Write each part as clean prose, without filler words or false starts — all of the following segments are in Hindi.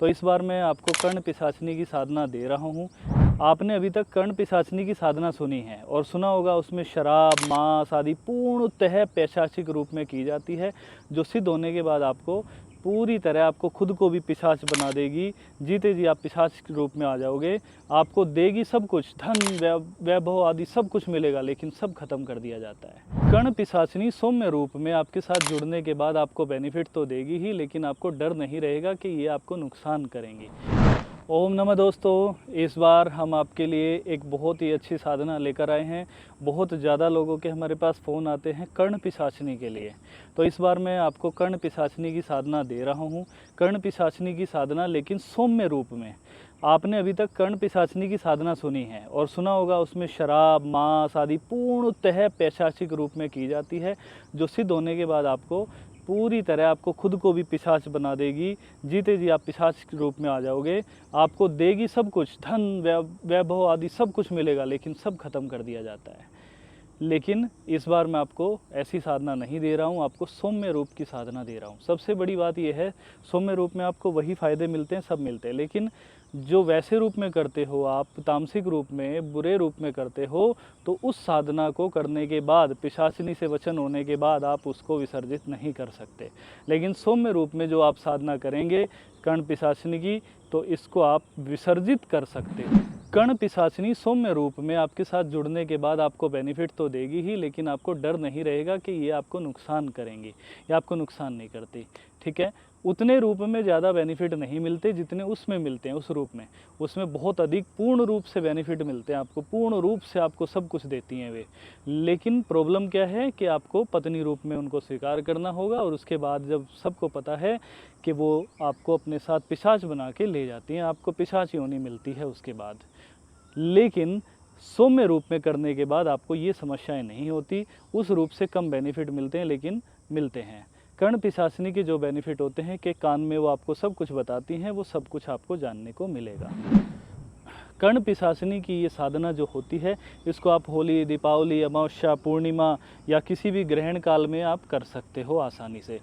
तो इस बार मैं आपको कर्ण पिशाचिनी की साधना दे रहा हूँ। आपने अभी तक कर्ण पिशाचिनी की साधना सुनी है और सुना होगा उसमें शराब, मांस आदि पूर्णतः पैशाचिक रूप में की जाती है, जो सिद्ध होने के बाद आपको पूरी तरह आपको खुद को भी पिशाच बना देगी। जीते जी आप पिशाच के रूप में आ जाओगे। आपको देगी सब कुछ, धन वैभव आदि सब कुछ मिलेगा, लेकिन सब खत्म कर दिया जाता है। कर्ण पिशाचिनी सौम्य रूप में आपके साथ जुड़ने के बाद आपको बेनिफिट तो देगी ही, लेकिन आपको डर नहीं रहेगा कि ये आपको नुकसान करेंगी। ओम नमः दोस्तों, इस बार हम आपके लिए एक बहुत ही अच्छी साधना लेकर आए हैं। बहुत ज़्यादा लोगों के हमारे पास फ़ोन आते हैं कर्ण पिशाचिनी के लिए। तो इस बार मैं आपको कर्ण पिशाचिनी की साधना दे रहा हूँ। कर्ण पिशाचिनी की साधना लेकिन सौम्य रूप में। आपने अभी तक कर्ण पिशाचिनी की साधना सुनी है और सुना होगा उसमें शराब, मांस आदि पूर्णतः पैशाचिक रूप में की जाती है, जो सिद्ध होने के बाद आपको पूरी तरह आपको खुद को भी पिशाच बना देगी। जीते जी आप पिशाच के रूप में आ जाओगे। आपको देगी सब कुछ, धन वैभव आदि सब कुछ मिलेगा, लेकिन सब खत्म कर दिया जाता है। लेकिन इस बार मैं आपको ऐसी साधना नहीं दे रहा हूँ, आपको सौम्य रूप की साधना दे रहा हूँ। सबसे बड़ी बात यह है, सौम्य रूप में आपको वही फ़ायदे मिलते हैं, सब मिलते हैं, लेकिन जो वैसे रूप में करते हो आप, तामसिक रूप में, बुरे रूप में करते हो, तो उस साधना को करने के बाद, पिशाचिनी से वचन होने के बाद आप उसको विसर्जित नहीं कर सकते। लेकिन सौम्य रूप में जो आप साधना करेंगे कर्ण पिशाचिनी की, तो इसको आप विसर्जित कर सकते हो। कर्ण पिशाचिनी सौम्य रूप में आपके साथ जुड़ने के बाद आपको बेनिफिट तो देगी ही, लेकिन आपको डर नहीं रहेगा कि ये आपको नुकसान करेंगी। ये आपको नुकसान नहीं करती, ठीक है। उतने रूप में ज़्यादा बेनिफिट नहीं मिलते जितने उसमें मिलते हैं। उस रूप में, उसमें बहुत अधिक पूर्ण रूप से बेनिफिट मिलते हैं आपको, पूर्ण रूप से आपको सब कुछ देती हैं वे। लेकिन प्रॉब्लम क्या है कि आपको पत्नी रूप में उनको स्वीकार करना होगा, और उसके बाद जब सबको पता है कि वो आपको अपने साथ पिशाच बना के ले जाती हैं, आपको पिशाच योनि मिलती है उसके बाद। लेकिन सौम्य रूप में करने के बाद आपको ये समस्याएं नहीं होती। उस रूप से कम बेनिफिट मिलते हैं, लेकिन मिलते हैं। कर्ण पिशाचिनी के जो बेनिफिट होते हैं कि कान में वो आपको सब कुछ बताती हैं, वो सब कुछ आपको जानने को मिलेगा। कर्ण पिशाचिनी की ये साधना जो होती है, इसको आप होली, दीपावली, अमावस्या, पूर्णिमा या किसी भी ग्रहण काल में आप कर सकते हो आसानी से।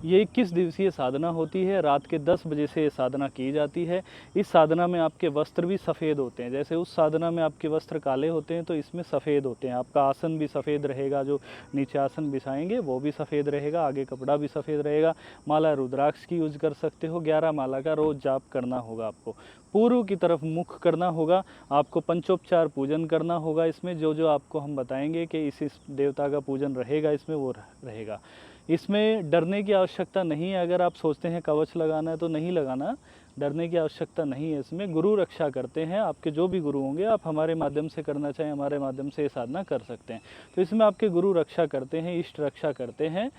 ये 21 दिवसीय साधना होती है। रात के 10 बजे से ये साधना की जाती है। इस साधना में आपके वस्त्र भी सफ़ेद होते हैं। जैसे उस साधना में आपके वस्त्र काले होते हैं, तो इसमें सफ़ेद होते हैं। आपका आसन भी सफ़ेद रहेगा, जो नीचे आसन बिछाएंगे वो भी सफ़ेद रहेगा, आगे कपड़ा भी सफ़ेद रहेगा। माला रुद्राक्ष की यूज कर सकते हो। 11 माला का रोज़ जाप करना होगा आपको। पूर्व की तरफ मुख करना होगा। आपको पंचोपचार पूजन करना होगा। इसमें जो जो आपको हम बताएंगे कि इस देवता का पूजन रहेगा, इसमें वो रहेगा। इसमें डरने की आवश्यकता नहीं है। अगर आप सोचते हैं कवच लगाना है तो नहीं लगाना, डरने की आवश्यकता नहीं है। इसमें गुरु रक्षा करते हैं। आपके जो भी गुरु होंगे, आप हमारे माध्यम से करना चाहें, हमारे माध्यम से ये साधना कर सकते हैं। तो इसमें आपके गुरु रक्षा करते हैं, इष्ट रक्षा करते हैं,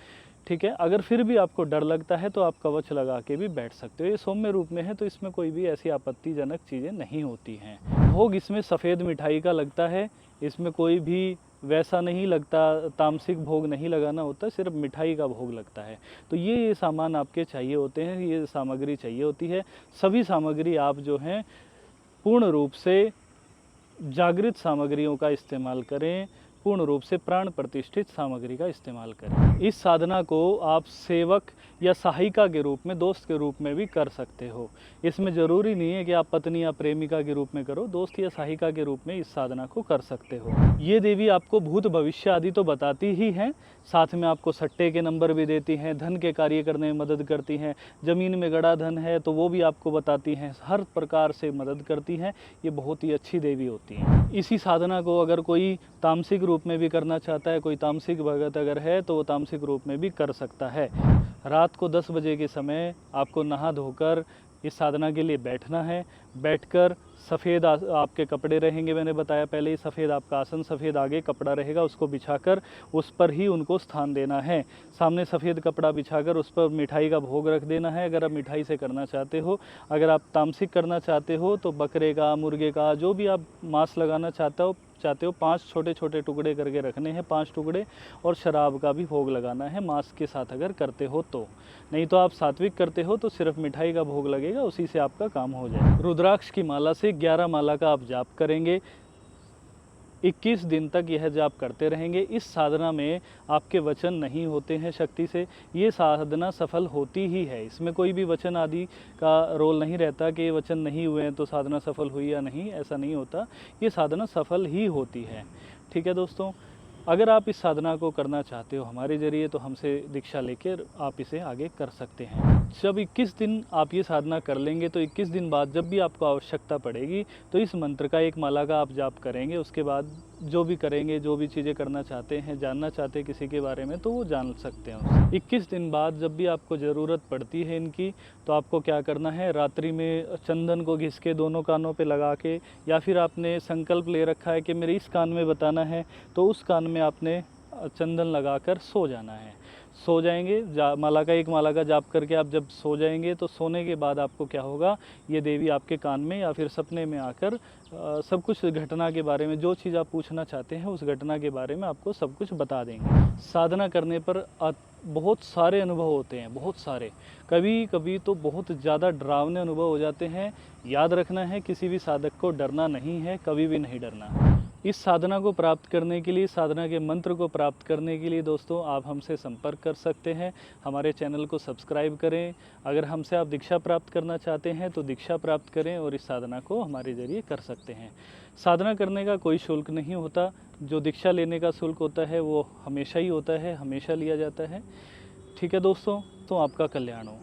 ठीक है। अगर फिर भी आपको डर लगता है तो आप कवच लगा के भी बैठ सकते हो। ये सौम्य रूप में है, तो इसमें कोई भी ऐसी आपत्तिजनक चीज़ें नहीं होती हैं। भोग इसमें सफ़ेद मिठाई का लगता है। इसमें कोई भी वैसा नहीं लगता, तामसिक भोग नहीं लगाना होता, सिर्फ मिठाई का भोग लगता है। तो ये सामान आपके चाहिए होते हैं, ये सामग्री चाहिए होती है। सभी सामग्री आप जो हैं पूर्ण रूप से जागृत सामग्रियों का इस्तेमाल करें, पूर्ण रूप से प्राण प्रतिष्ठित सामग्री का इस्तेमाल करें। इस साधना को आप सेवक या सहायिका के रूप में, दोस्त के रूप में भी कर सकते हो। इसमें ज़रूरी नहीं है कि आप पत्नी या प्रेमिका के रूप में करो, दोस्त या सहायिका के रूप में इस साधना को कर सकते हो। ये देवी आपको भूत भविष्य आदि तो बताती ही हैं, साथ में आपको सट्टे के नंबर भी देती हैं, धन के कार्य करने में मदद करती हैं। ज़मीन में गड़ा धन है तो वो भी आपको बताती हैं, हर प्रकार से मदद करती हैं। ये बहुत ही अच्छी देवी होती हैं। इसी साधना को अगर कोई तामसिक रूप में भी करना चाहता है, कोई तामसिक भगत अगर है, तो वो तामसिक रूप में भी कर सकता है। रात को 10 बजे के समय आपको नहा धोकर इस साधना के लिए बैठना है। बैठकर सफ़ेद आपके कपड़े रहेंगे, मैंने बताया पहले ही, सफ़ेद आपका आसन, सफ़ेद आगे कपड़ा रहेगा, उसको बिछाकर उस पर ही उनको स्थान देना है। सामने सफ़ेद कपड़ा बिछाकर उस पर मिठाई का भोग रख देना है, अगर आप मिठाई से करना चाहते हो। अगर आप तामसिक करना चाहते हो तो बकरे का, मुर्गे का, जो भी आप मांस लगाना चाहते हो 5 छोटे छोटे टुकड़े करके रखने हैं, 5 टुकड़े। और शराब का भी भोग लगाना है मांस के साथ अगर करते हो तो। नहीं तो आप सात्विक करते हो तो सिर्फ मिठाई का भोग लगेगा, उसी से आपका काम हो जाए। रुद्राक्ष की माला से 11 माला का आप जाप करेंगे। 21 दिन तक यह जाप करते रहेंगे। इस साधना में आपके वचन नहीं होते हैं शक्ति से, ये साधना सफल होती ही है। इसमें कोई भी वचन आदि का रोल नहीं रहता कि ये वचन नहीं हुए हैं तो साधना सफल हुई या नहीं, ऐसा नहीं होता। ये साधना सफल ही होती है। ठीक है दोस्तों, अगर आप इस साधना को करना चाहते हो हमारे ज़रिए तो हमसे दीक्षा लेकर आप इसे आगे कर सकते हैं। जब 21 दिन आप ये साधना कर लेंगे तो 21 दिन बाद जब भी आपको आवश्यकता पड़ेगी तो इस मंत्र का एक माला का आप जाप करेंगे। उसके बाद जो भी करेंगे, जो भी चीज़ें करना चाहते हैं, जानना चाहते हैं किसी के बारे में, तो वो जान सकते हैं। 21 दिन बाद जब भी आपको ज़रूरत पड़ती है इनकी, तो आपको क्या करना है, रात्रि में चंदन को घिस के दोनों कानों पे लगा के, या फिर आपने संकल्प ले रखा है कि मेरे इस कान में बताना है, तो उस कान में आपने चंदन लगाकर सो जाना है। सो जाएंगे, माला का जाप करके आप जब सो जाएंगे तो सोने के बाद आपको क्या होगा, ये देवी आपके कान में या फिर सपने में आकर सब कुछ घटना के बारे में, जो चीज़ आप पूछना चाहते हैं उस घटना के बारे में आपको सब कुछ बता देंगे। साधना करने पर बहुत सारे अनुभव होते हैं, बहुत सारे, कभी कभी तो बहुत ज़्यादा डरावने अनुभव हो जाते हैं। याद रखना है, किसी भी साधक को डरना नहीं है, कभी भी नहीं डरना। इस साधना को प्राप्त करने के लिए, साधना के मंत्र को प्राप्त करने के लिए दोस्तों आप हमसे संपर्क कर सकते हैं। हमारे चैनल को सब्सक्राइब करें। अगर हमसे आप दीक्षा प्राप्त करना चाहते हैं तो दीक्षा प्राप्त करें और इस साधना को हमारे ज़रिए कर सकते हैं। साधना करने का कोई शुल्क नहीं होता। जो दीक्षा लेने का शुल्क होता है वो हमेशा ही होता है, हमेशा लिया जाता है। ठीक है दोस्तों, तो आपका कल्याण हो।